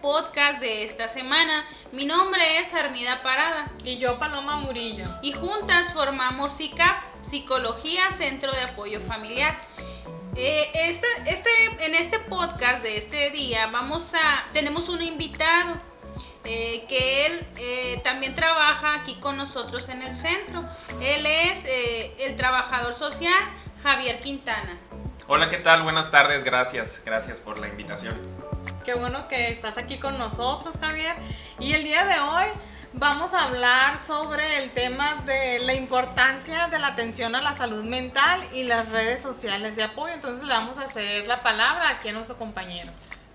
podcast de esta semana. Mi nombre es Armida Parada. Y yo, Paloma Murillo. Y juntas formamos CICAF, Psicología Centro de Apoyo Familiar. En este podcast de este día tenemos un invitado que él también trabaja aquí con nosotros en el centro. Él es el trabajador social Javier Quintana. Hola, ¿qué tal? Buenas tardes, gracias por la invitación. Qué bueno que estás aquí con nosotros, Javier. Y el día de hoy vamos a hablar sobre el tema de la importancia de la atención a la salud mental y las redes sociales de apoyo. Entonces le vamos a ceder la palabra aquí a nuestro compañero.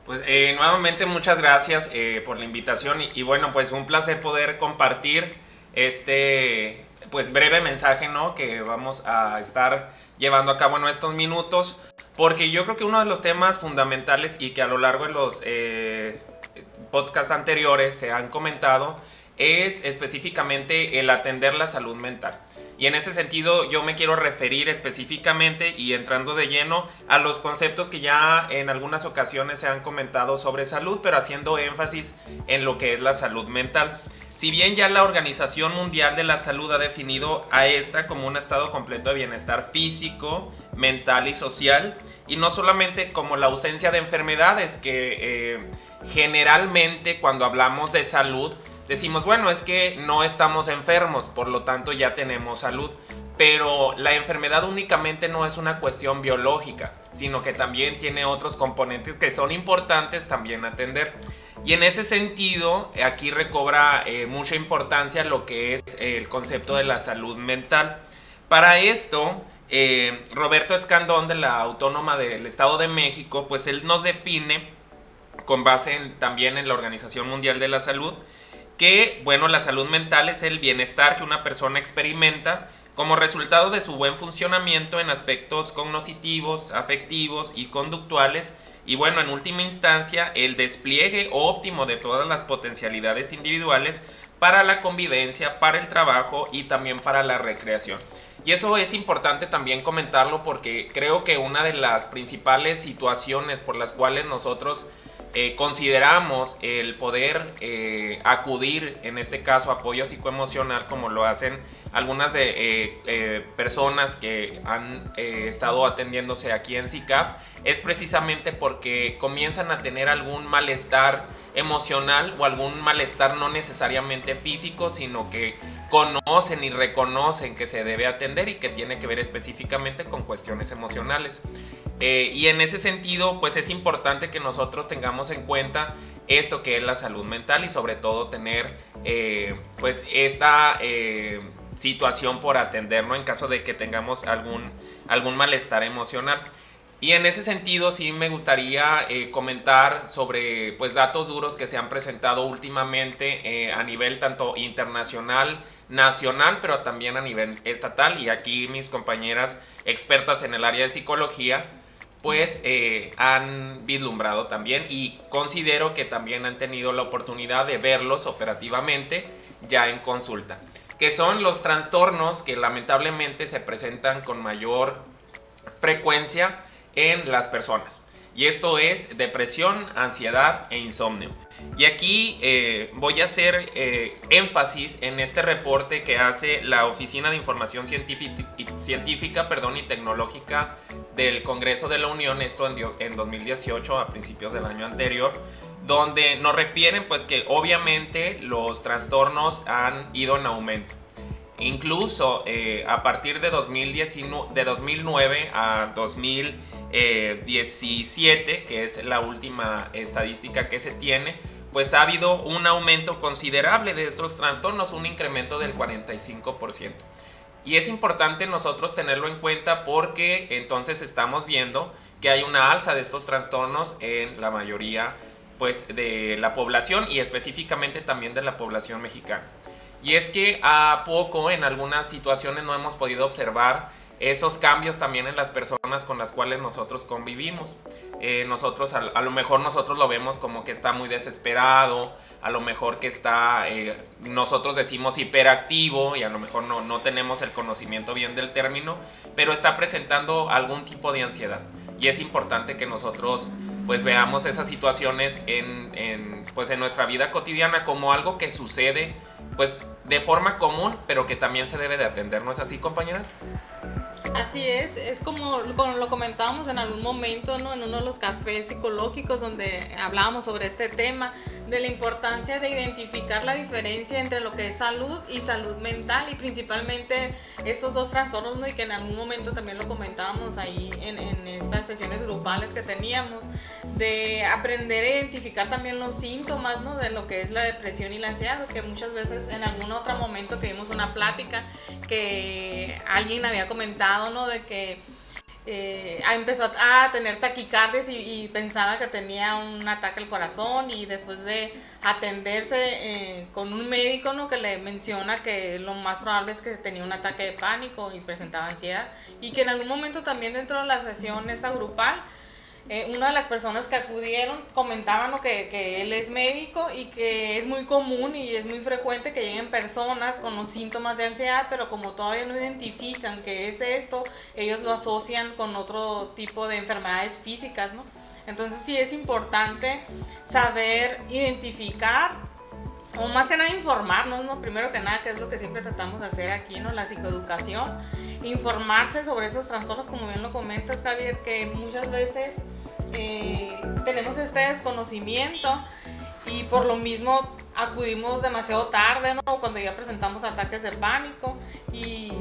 Pues nuevamente muchas gracias por la invitación y bueno, pues un placer poder compartir este pues breve mensaje, ¿no?, que vamos a estar llevando a cabo en estos minutos, porque yo creo que uno de los temas fundamentales y que a lo largo de los podcasts anteriores se han comentado es específicamente el atender la salud mental. Y en ese sentido yo me quiero referir específicamente y entrando de lleno a los conceptos que ya en algunas ocasiones se han comentado sobre salud, pero haciendo énfasis en lo que es la salud mental. Si bien ya la Organización Mundial de la Salud ha definido a esta como un estado completo de bienestar físico, mental y social, y no solamente como la ausencia de enfermedades, que generalmente cuando hablamos de salud decimos, bueno, es que no estamos enfermos, por lo tanto ya tenemos salud. Pero la enfermedad únicamente no es una cuestión biológica, sino que también tiene otros componentes que son importantes también atender. Y en ese sentido, aquí recobra mucha importancia lo que es el concepto de la salud mental. Para esto, Roberto Escandón, de la Autónoma del Estado de México, pues él nos define, con base también en la Organización Mundial de la Salud, que, bueno, la salud mental es el bienestar que una persona experimenta como resultado de su buen funcionamiento en aspectos cognitivos, afectivos y conductuales, y bueno, en última instancia, el despliegue óptimo de todas las potencialidades individuales para la convivencia, para el trabajo y también para la recreación. Y eso es importante también comentarlo porque creo que una de las principales situaciones por las cuales nosotros consideramos el poder acudir, en este caso, apoyo psicoemocional, como lo hacen algunas de personas que han estado atendiéndose aquí en CICAF, es precisamente porque comienzan a tener algún malestar emocional o algún malestar no necesariamente físico, sino que conocen y reconocen que se debe atender y que tiene que ver específicamente con cuestiones emocionales. Y en ese sentido, pues es importante que nosotros tengamos en cuenta esto que es la salud mental y sobre todo tener pues esta situación por atender, ¿no?, en caso de que tengamos algún malestar emocional. Y en ese sentido sí me gustaría comentar sobre pues datos duros que se han presentado últimamente a nivel tanto internacional, nacional, pero también a nivel estatal. Y aquí mis compañeras expertas en el área de psicología pues han vislumbrado también y considero que también han tenido la oportunidad de verlos operativamente ya en consulta, que son los trastornos que lamentablemente se presentan con mayor frecuencia en las personas. Y esto es depresión, ansiedad e insomnio. Y aquí voy a hacer énfasis en este reporte que hace la Oficina de Información Científica y Tecnológica del Congreso de la Unión, esto en 2018, a principios del año anterior, donde nos refieren pues que obviamente los trastornos han ido en aumento. Incluso a partir de 2009 a 2017, que es la última estadística que se tiene, pues ha habido un aumento considerable de estos trastornos, un incremento del 45%. Y es importante nosotros tenerlo en cuenta porque entonces estamos viendo que hay una alza de estos trastornos en la mayoría pues, de la población y específicamente también de la población mexicana. Y es que a poco en algunas situaciones no hemos podido observar esos cambios también en las personas con las cuales nosotros convivimos. Nosotros a lo mejor nosotros lo vemos como que está muy desesperado, a lo mejor que está, nosotros decimos hiperactivo y a lo mejor no tenemos el conocimiento bien del término, pero está presentando algún tipo de ansiedad. Y es importante que nosotros pues veamos esas situaciones pues en nuestra vida cotidiana como algo que sucede pues de forma común, pero que también se debe de atender. ¿No es así, compañeras? Así es como lo comentábamos en algún momento, ¿no? En uno de los cafés psicológicos donde hablábamos sobre este tema, de la importancia de identificar la diferencia entre lo que es salud y salud mental, y principalmente estos dos trastornos, ¿no? Y que en algún momento también lo comentábamos ahí en estas sesiones grupales que teníamos, de aprender a identificar también los síntomas, ¿no? De lo que es la depresión y la ansiedad, que muchas veces en algún otro momento tuvimos una plática que alguien había comentado, ¿no? De que empezó a tener taquicardias y pensaba que tenía un ataque al corazón, y después de atenderse con un médico, ¿no? Que le menciona que lo más probable es que tenía un ataque de pánico y presentaba ansiedad, y que en algún momento también dentro de la sesión esta grupal, una de las personas que acudieron comentaban, ¿no? que él es médico y que es muy común y es muy frecuente que lleguen personas con los síntomas de ansiedad, pero como todavía no identifican qué es esto, ellos lo asocian con otro tipo de enfermedades físicas, ¿no? Entonces sí es importante saber identificar, o más que nada informarnos, ¿no? Primero que nada, que es lo que siempre tratamos de hacer aquí, ¿no? La psicoeducación, informarse sobre esos trastornos, como bien lo comentas, Javier, que muchas veces tenemos este desconocimiento y por lo mismo acudimos demasiado tarde, ¿no? Cuando ya presentamos ataques de pánico, y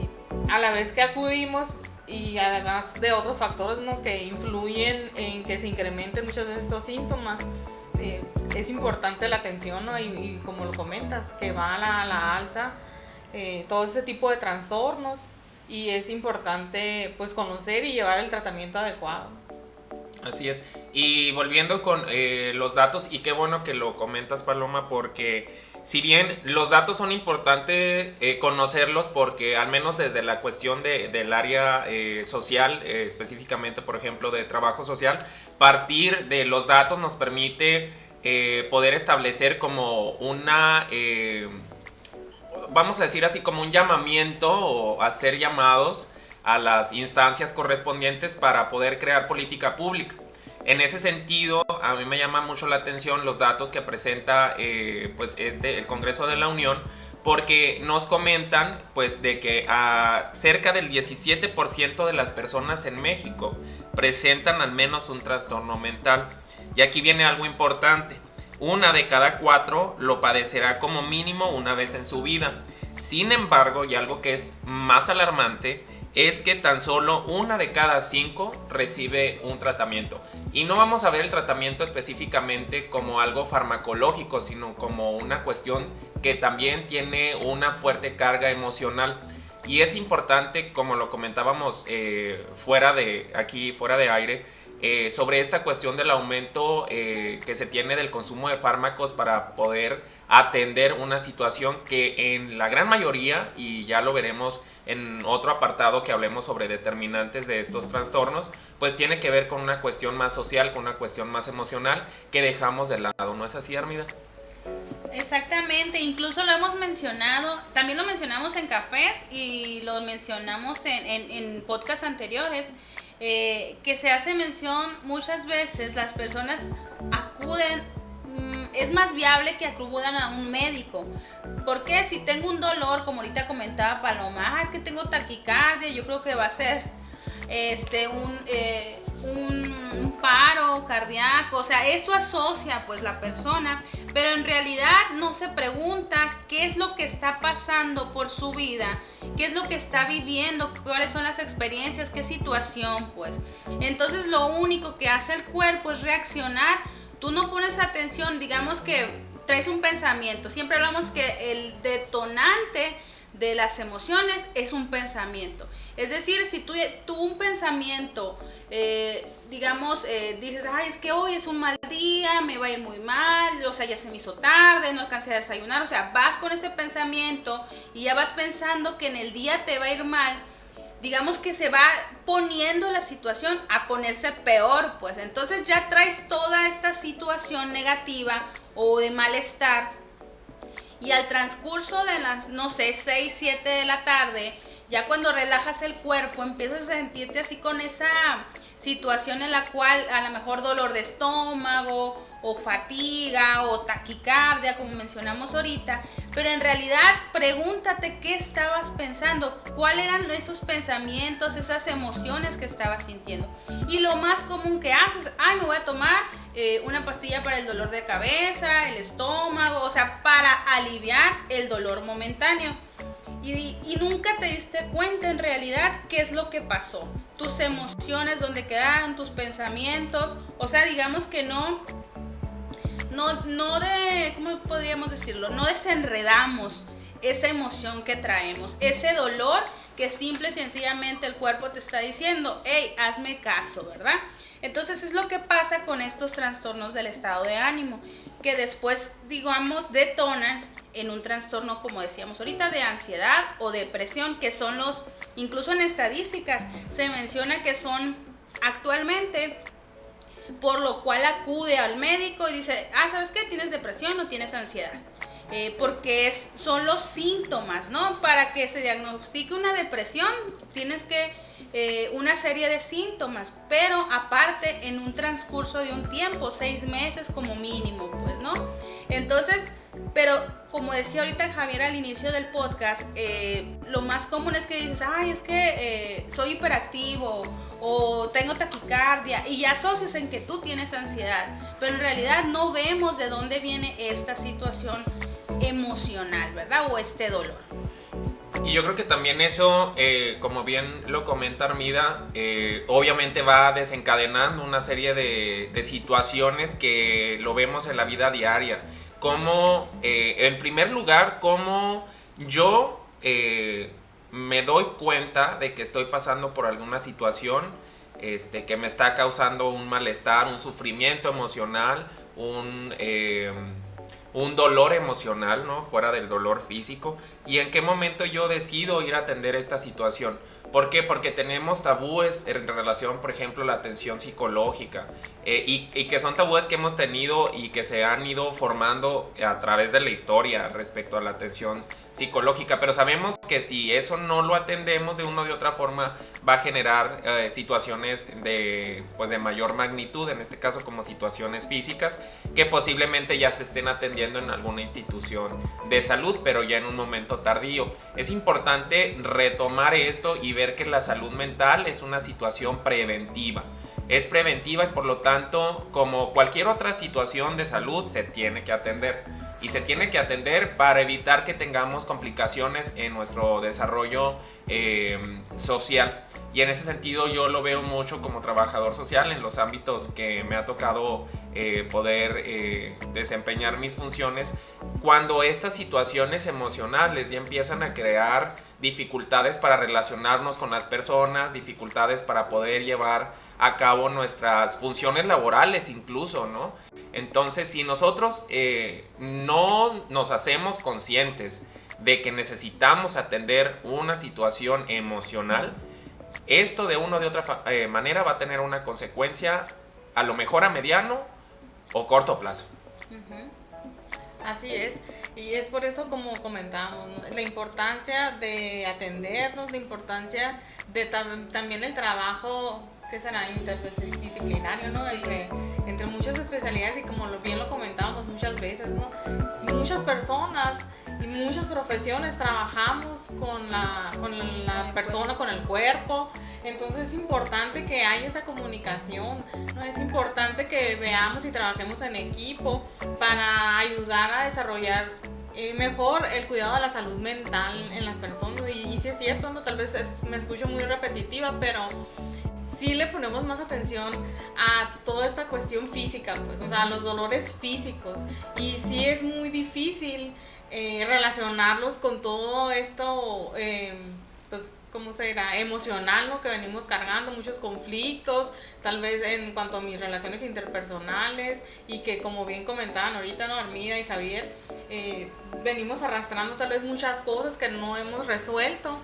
a la vez que acudimos, y además de otros factores, ¿no? Que influyen en que se incrementen muchas veces estos síntomas, es importante la atención, ¿no? Y como lo comentas, que va a la alza todo ese tipo de trastornos, y es importante pues conocer y llevar el tratamiento adecuado. Así es. Y volviendo con los datos, y qué bueno que lo comentas, Paloma, porque si bien los datos son importantes conocerlos, porque al menos desde la cuestión del área social, específicamente por ejemplo de trabajo social, partir de los datos nos permite poder establecer como una, vamos a decir así, como un llamamiento o hacer llamados a las instancias correspondientes para poder crear política pública. En ese sentido, a mí me llama mucho la atención los datos que presenta pues el Congreso de la Unión, porque nos comentan pues de que cerca del 17% de las personas en México presentan al menos un trastorno mental. Y aquí viene algo importante: 1 de cada 4 lo padecerá como mínimo una vez en su vida. Sin embargo, y algo que es más alarmante, es que tan solo 1 de cada 5 recibe un tratamiento. Y no vamos a ver el tratamiento específicamente como algo farmacológico, sino como una cuestión que también tiene una fuerte carga emocional. Y es importante, como lo comentábamos fuera de aire, sobre esta cuestión del aumento que se tiene del consumo de fármacos para poder atender una situación que en la gran mayoría, y ya lo veremos en otro apartado que hablemos sobre determinantes de estos trastornos, pues tiene que ver con una cuestión más social, con una cuestión más emocional que dejamos de lado. ¿No es así, Armida? Exactamente, incluso lo hemos mencionado, también lo mencionamos en cafés y lo mencionamos en podcasts anteriores, que se hace mención muchas veces las personas acuden, es más viable que acudan a un médico. Porque si tengo un dolor, como ahorita comentaba Paloma, es que tengo taquicardia, yo creo que va a ser un paro cardíaco, o sea, eso asocia pues la persona, pero en realidad no se pregunta qué es lo que está pasando por su vida, qué es lo que está viviendo, cuáles son las experiencias, qué situación, pues. Entonces lo único que hace el cuerpo es reaccionar. Tú no pones atención, digamos que traes un pensamiento, siempre hablamos que el detonante de las emociones es un pensamiento. Es decir, si tú un pensamiento, dices, ay, es que hoy es un mal día, me va a ir muy mal, o sea, ya se me hizo tarde, no alcancé a desayunar, o sea, vas con ese pensamiento y ya vas pensando que en el día te va a ir mal. Digamos que se va poniendo la situación a ponerse peor, pues entonces ya traes toda esta situación negativa o de malestar, y al transcurso de las, 6, 7 de la tarde, ya cuando relajas el cuerpo, empiezas a sentirte así con esa situación en la cual a lo mejor dolor de estómago o fatiga o taquicardia, como mencionamos ahorita, pero en realidad pregúntate qué estabas pensando, cuáles eran esos pensamientos, esas emociones que estabas sintiendo. Y lo más común que haces, me voy a tomar una pastilla para el dolor de cabeza, el estómago, o sea, para aliviar el dolor momentáneo. Y nunca te diste cuenta en realidad qué es lo que pasó, tus emociones, dónde quedaron, tus pensamientos, o sea, digamos que no ¿cómo podríamos decirlo? No desenredamos esa emoción que traemos, ese dolor que simple y sencillamente el cuerpo te está diciendo, hey, hazme caso, ¿verdad? Entonces es lo que pasa con estos trastornos del estado de ánimo, que después, digamos, detonan en un trastorno, como decíamos ahorita, de ansiedad o depresión, que son incluso en estadísticas, se menciona que son actualmente, por lo cual acude al médico y dice, ¿sabes qué? ¿Tienes depresión o tienes ansiedad? Porque son los síntomas, ¿no? Para que se diagnostique una depresión, tienes una serie de síntomas, pero aparte en un transcurso de un tiempo, 6 meses como mínimo, pues, ¿no? Entonces, pero como decía ahorita Javier al inicio del podcast, lo más común es que dices, es que soy hiperactivo o tengo taquicardia y ya asocias en que tú tienes ansiedad, pero en realidad no vemos de dónde viene esta situación emocional, ¿verdad? O este dolor. Y yo creo que también eso, como bien lo comenta Armida, obviamente va desencadenando una serie de situaciones que lo vemos en la vida diaria. Como, en primer lugar, como yo me doy cuenta de que estoy pasando por alguna situación que me está causando un malestar, un sufrimiento emocional, un dolor emocional, ¿no? Fuera del dolor físico. ¿Y en qué momento yo decido ir a atender esta situación? ¿Por qué? Porque tenemos tabúes en relación, por ejemplo, a la atención psicológica, y que son tabúes que hemos tenido y que se han ido formando a través de la historia respecto a la atención psicológica, pero sabemos que si eso no lo atendemos de una o de otra forma va a generar situaciones de mayor magnitud, en este caso como situaciones físicas, que posiblemente ya se estén atendiendo en alguna institución de salud, pero ya en un momento tardío. Es importante retomar esto y ver que la salud mental es una situación preventiva. Es preventiva y por lo tanto, como cualquier otra situación de salud, se tiene que atender. Y se tiene que atender para evitar que tengamos complicaciones en nuestro desarrollo social. Y en ese sentido yo lo veo mucho como trabajador social en los ámbitos que me ha tocado poder desempeñar mis funciones. Cuando estas situaciones emocionales ya empiezan a crear dificultades para relacionarnos con las personas, dificultades para poder llevar a cabo nuestras funciones laborales incluso, ¿no? Entonces, si nosotros no nos hacemos conscientes de que necesitamos atender una situación emocional, esto de una o de otra manera va a tener una consecuencia a lo mejor a mediano o corto plazo. Uh-huh. Así es, y es por eso, como comentábamos, ¿no?, la importancia de atendernos, la importancia de también el trabajo que será interdisciplinario, ¿no? Sí. Entre muchas especialidades, y como bien lo comentábamos muchas veces, ¿no? Muchas personas y muchas profesiones trabajamos con la persona, con el cuerpo. Entonces es importante que haya esa comunicación, ¿no? Es importante que veamos y trabajemos en equipo para ayudar a desarrollar mejor el cuidado de la salud mental en las personas. Y sí es cierto, ¿no? Tal vez me escucho muy repetitiva, pero sí le ponemos más atención a toda esta cuestión física, pues, o sea, a los dolores físicos. Y sí es muy difícil relacionarlos con todo esto, pues, ¿cómo se dirá?, emocional, ¿no?, que venimos cargando, muchos conflictos, tal vez en cuanto a mis relaciones interpersonales, y que, como bien comentaban ahorita, ¿no?, Armida y Javier, venimos arrastrando tal vez muchas cosas que no hemos resuelto,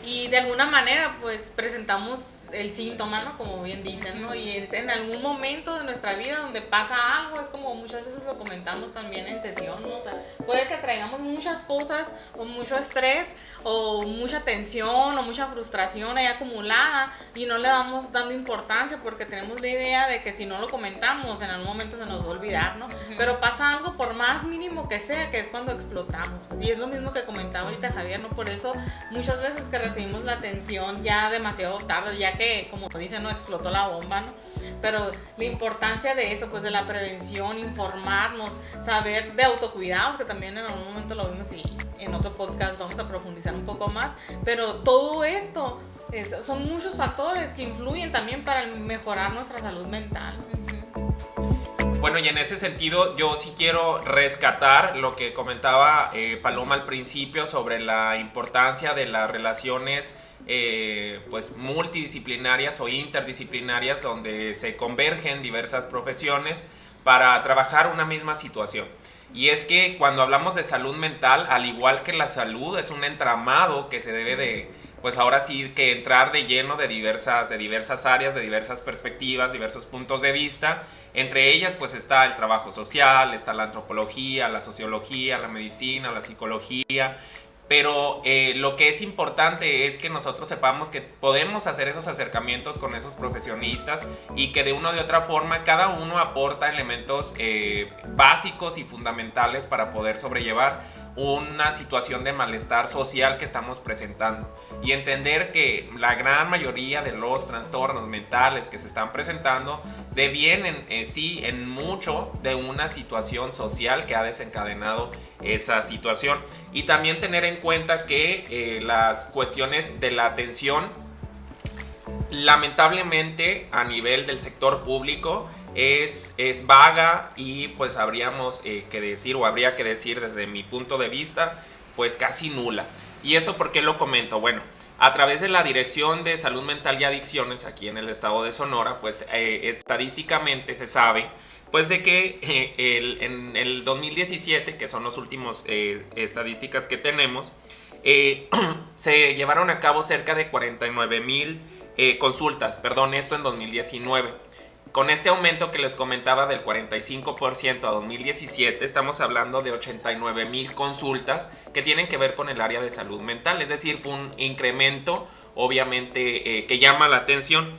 y de alguna manera, pues, presentamos el síntoma, ¿no? Como bien dicen, ¿no? Y es en algún momento de nuestra vida donde pasa algo, es como muchas veces lo comentamos también en sesión, ¿no? O sea, puede que traigamos muchas cosas o mucho estrés o mucha tensión o mucha frustración ahí acumulada y no le vamos dando importancia porque tenemos la idea de que si no lo comentamos en algún momento se nos va a olvidar, ¿no? Pero pasa algo por más mínimo que sea, que es cuando explotamos. Y es lo mismo que comentaba ahorita Javier, ¿no? Por eso muchas veces que recibimos la atención ya demasiado tarde, ya que, como dicen, no explotó la bomba, ¿no? Pero la importancia de eso, pues de la prevención, informarnos, saber de autocuidados, que también en algún momento lo vimos y en otro podcast vamos a profundizar un poco más, pero todo esto son muchos factores que influyen también para mejorar nuestra salud mental. Bueno, y en ese sentido yo sí quiero rescatar lo que comentaba Paloma al principio sobre la importancia de las relaciones pues multidisciplinarias o interdisciplinarias donde se convergen diversas profesiones para trabajar una misma situación. Y es que cuando hablamos de salud mental, al igual que la salud, es un entramado que se debe de, pues ahora sí que entrar de lleno de diversas áreas, de diversas perspectivas, diversos puntos de vista. Entre ellas pues está el trabajo social, está la antropología, la sociología, la medicina, la psicología. Pero lo que es importante es que nosotros sepamos que podemos hacer esos acercamientos con esos profesionistas y que de una u otra forma cada uno aporta elementos básicos y fundamentales para poder sobrellevar una situación de malestar social que estamos presentando y entender que la gran mayoría de los trastornos mentales que se están presentando devienen sí en mucho de una situación social que ha desencadenado esa situación. Y también tener en cuenta que las cuestiones de la atención, lamentablemente a nivel del sector público, es vaga y pues habríamos que decir, o habría que decir desde mi punto de vista, pues casi nula. ¿Y esto por qué lo comento? Bueno, a través de la Dirección de Salud Mental y Adicciones aquí en el estado de Sonora, pues estadísticamente se sabe pues de que en el 2017, que son los últimos estadísticas que tenemos, se llevaron a cabo cerca de 49,000 consultas, perdón, esto en 2019. Con este aumento que les comentaba del 45% a 2017, estamos hablando de 89,000 consultas que tienen que ver con el área de salud mental. Es decir, fue un incremento, obviamente, que llama la atención.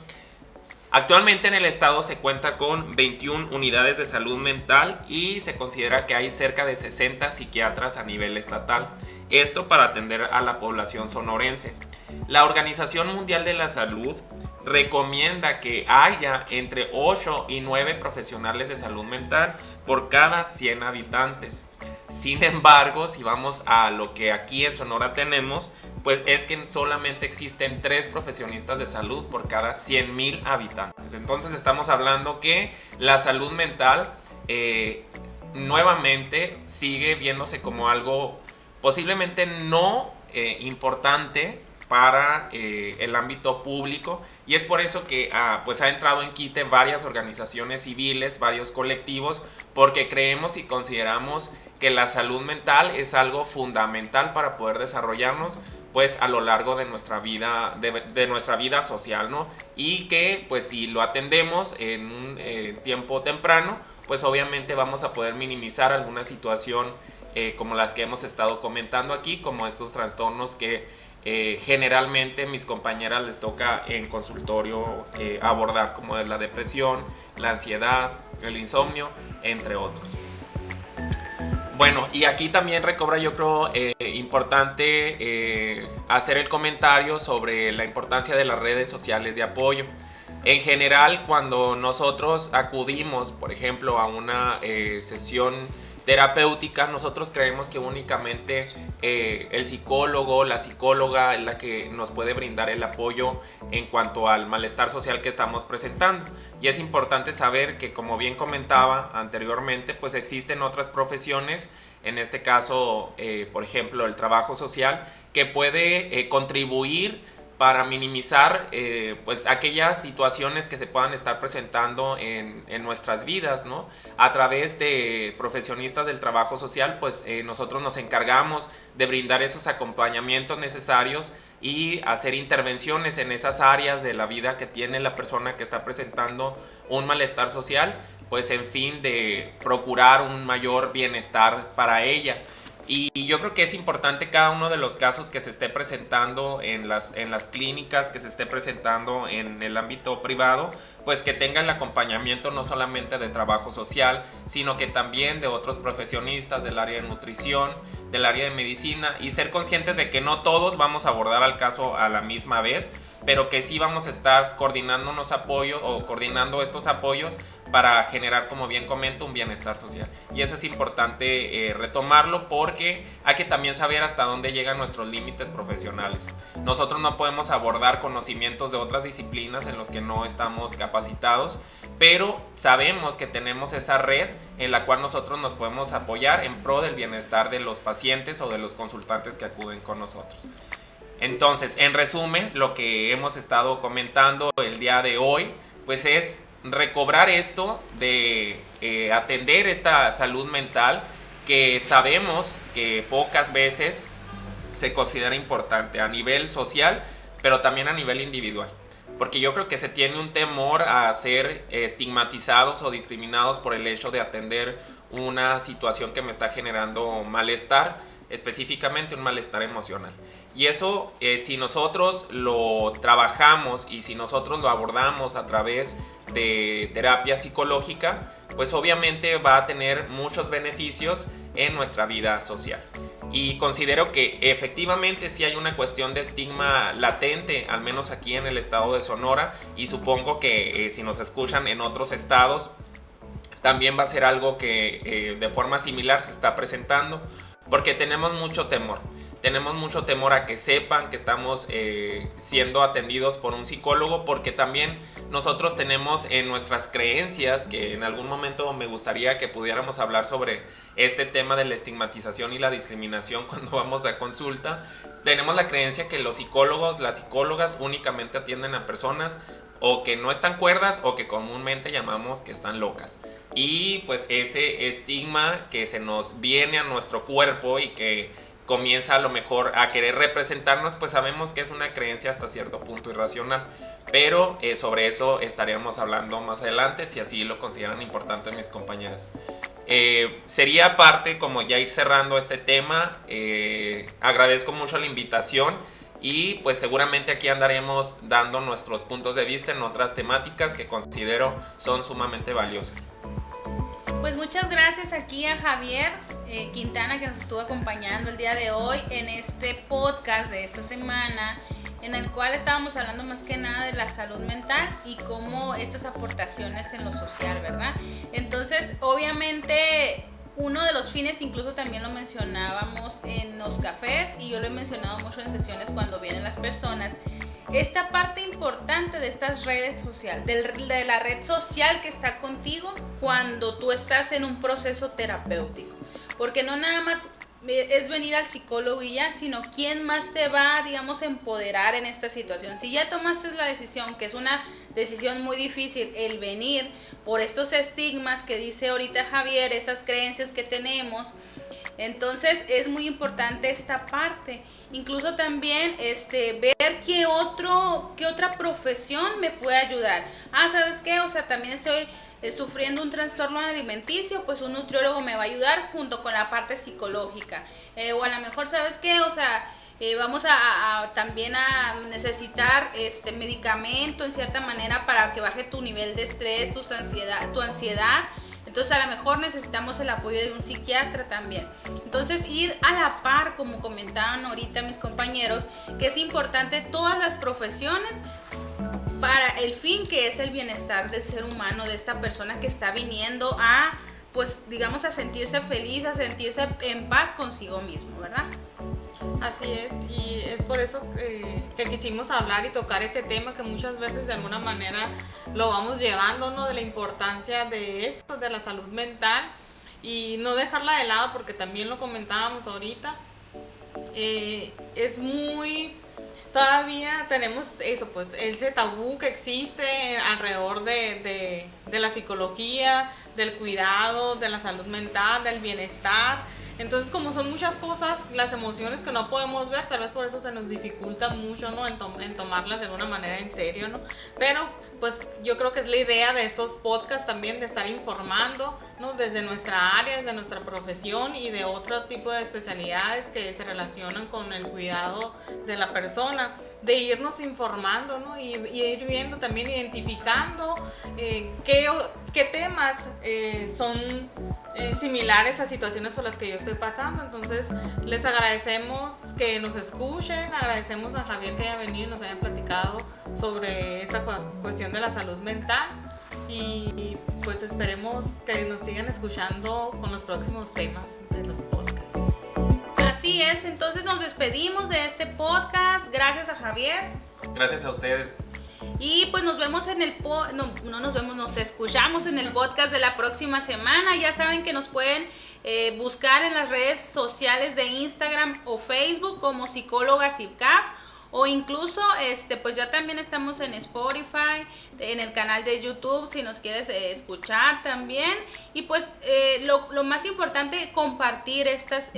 Actualmente en el estado se cuenta con 21 unidades de salud mental y se considera que hay cerca de 60 psiquiatras a nivel estatal. Esto para atender a la población sonorense. La Organización Mundial de la Salud recomienda que haya entre 8 y 9 profesionales de salud mental por cada 100 habitantes. Sin embargo, si vamos a lo que aquí en Sonora tenemos, pues es que solamente existen 3 profesionistas de salud por cada 100,000 habitantes. Entonces estamos hablando que la salud mental nuevamente sigue viéndose como algo posiblemente no importante para el ámbito público, y es por eso que pues ha entrado en quite varias organizaciones civiles, varios colectivos, porque creemos y consideramos que la salud mental es algo fundamental para poder desarrollarnos pues a lo largo de nuestra vida, de nuestra vida social, ¿no? Y que pues si lo atendemos en un tiempo temprano, pues obviamente vamos a poder minimizar alguna situación como las que hemos estado comentando aquí, como estos trastornos que generalmente mis compañeras les toca en consultorio abordar, como es la depresión, la ansiedad, el insomnio, entre otros. Bueno, y aquí también recobra, yo creo, importante hacer el comentario sobre la importancia de las redes sociales de apoyo. En general, cuando nosotros acudimos, por ejemplo, a una sesión terapéutica, nosotros creemos que únicamente el psicólogo, la psicóloga es la que nos puede brindar el apoyo en cuanto al malestar social que estamos presentando. Y es importante saber que, como bien comentaba anteriormente, pues existen otras profesiones, en este caso, por ejemplo, el trabajo social, que puede contribuir para minimizar pues aquellas situaciones que se puedan estar presentando en nuestras vidas, ¿no? A través de profesionistas del trabajo social, pues nosotros nos encargamos de brindar esos acompañamientos necesarios y hacer intervenciones en esas áreas de la vida que tiene la persona que está presentando un malestar social, pues en fin de procurar un mayor bienestar para ella. Y yo creo que es importante cada uno de los casos que se esté presentando en las clínicas, que se esté presentando en el ámbito privado, pues que tenga el acompañamiento no solamente de trabajo social, sino que también de otros profesionistas del área de nutrición, del área de medicina, y ser conscientes de que no todos vamos a abordar al caso a la misma vez, pero que sí vamos a estar coordinando estos apoyos para generar, como bien comento, un bienestar social. Y eso es importante retomarlo, porque hay que también saber hasta dónde llegan nuestros límites profesionales. Nosotros no podemos abordar conocimientos de otras disciplinas en los que no estamos capacitados, pero sabemos que tenemos esa red en la cual nosotros nos podemos apoyar en pro del bienestar de los pacientes o de los consultantes que acuden con nosotros. Entonces, en resumen, lo que hemos estado comentando el día de hoy, pues es recobrar esto de atender esta salud mental que sabemos que pocas veces se considera importante a nivel social, pero también a nivel individual. Porque yo creo que se tiene un temor a ser estigmatizados o discriminados por el hecho de atender una situación que me está generando malestar, específicamente un malestar emocional. Y eso, si nosotros lo trabajamos y si nosotros lo abordamos a través de terapia psicológica, pues obviamente va a tener muchos beneficios en nuestra vida social. Y considero que efectivamente sí hay una cuestión de estigma latente, al menos aquí en el estado de Sonora, y supongo que si nos escuchan en otros estados, también va a ser algo que de forma similar se está presentando, porque tenemos mucho temor. Tenemos mucho temor a que sepan que estamos siendo atendidos por un psicólogo, porque también nosotros tenemos en nuestras creencias, que en algún momento me gustaría que pudiéramos hablar sobre este tema de la estigmatización y la discriminación cuando vamos a consulta. Tenemos la creencia que los psicólogos, las psicólogas únicamente atienden a personas o que no están cuerdas o que comúnmente llamamos que están locas. Y pues ese estigma que se nos viene a nuestro cuerpo y que comienza a lo mejor a querer representarnos, pues sabemos que es una creencia hasta cierto punto irracional, pero sobre eso estaríamos hablando más adelante si así lo consideran importante mis compañeras. Sería parte como ya ir cerrando este tema. Agradezco mucho la invitación y pues seguramente aquí andaremos dando nuestros puntos de vista en otras temáticas que considero son sumamente valiosas. Pues muchas gracias aquí a Javier Quintana, que nos estuvo acompañando el día de hoy en este podcast de esta semana, en el cual estábamos hablando más que nada de la salud mental y cómo estas aportaciones en lo social, ¿verdad? Entonces, obviamente, uno de los fines, incluso también lo mencionábamos en los cafés, y yo lo he mencionado mucho en sesiones cuando vienen las personas, esta parte importante de estas redes sociales, de la red social que está contigo cuando tú estás en un proceso terapéutico. Porque no nada más es venir al psicólogo y ya, sino quién más te va, digamos, a empoderar en esta situación. Si ya tomaste la decisión, que es una decisión muy difícil, el venir por estos estigmas que dice ahorita Javier, esas creencias que tenemos, entonces es muy importante esta parte. Incluso también ver qué otra profesión me puede ayudar. ¿Sabes qué? O sea, también estoy sufriendo un trastorno alimenticio, pues un nutriólogo me va a ayudar junto con la parte psicológica. O a lo mejor, ¿sabes qué? O sea, vamos también a necesitar medicamento en cierta manera para que baje tu nivel de estrés, tu ansiedad. Entonces a lo mejor necesitamos el apoyo de un psiquiatra también. Entonces ir a la par, como comentaban ahorita mis compañeros, que es importante todas las profesiones para el fin que es el bienestar del ser humano, de esta persona que está viniendo a, pues digamos, a sentirse feliz, a sentirse en paz consigo mismo, ¿verdad? Así es, y es por eso que quisimos hablar y tocar este tema, que muchas veces de alguna manera lo vamos llevando, ¿no? De la importancia de esto, de la salud mental, y no dejarla de lado, porque también lo comentábamos ahorita, es muy todavía tenemos eso, pues ese tabú que existe alrededor de la psicología, del cuidado, de la salud mental, del bienestar. Entonces, como son muchas cosas, las emociones que no podemos ver, tal vez por eso se nos dificulta mucho, ¿no? En tomarlas de alguna manera en serio, ¿no? Pero, pues, yo creo que es la idea de estos podcasts también, de estar informando, ¿no? Desde nuestra área, desde nuestra profesión y de otro tipo de especialidades que se relacionan con el cuidado de la persona, de irnos informando, ¿no? Y ir viendo también, identificando qué temas son similares a situaciones por las que yo estoy pasando. Entonces, les agradecemos que nos escuchen, agradecemos a Javier que haya venido y nos haya platicado sobre esta cuestión de la salud mental, y pues esperemos que nos sigan escuchando con los próximos temas de los podcasts. Así es, entonces nos despedimos de este podcast. Gracias a Javier. Gracias a ustedes. Y pues nos vemos en el nos escuchamos en el podcast de la próxima semana. Ya saben que nos pueden buscar en las redes sociales de Instagram o Facebook como Psicólogas IPCAF, o incluso pues ya también estamos en Spotify, en el canal de YouTube si nos quieres escuchar también. Y pues lo más importante, compartir estos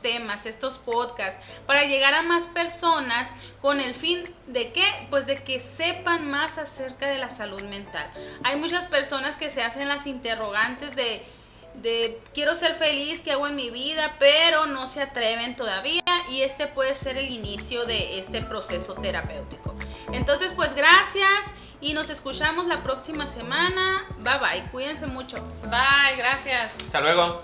temas, estos podcasts, para llegar a más personas, con el fin de ¿qué? Pues de que sepan más acerca de la salud mental. Hay muchas personas que se hacen las interrogantes de quiero ser feliz, ¿qué hago en mi vida? Pero no se atreven todavía, y puede ser el inicio de este proceso terapéutico. Entonces, pues gracias y nos escuchamos la próxima semana. Bye bye, cuídense mucho. Bye, gracias. Hasta luego.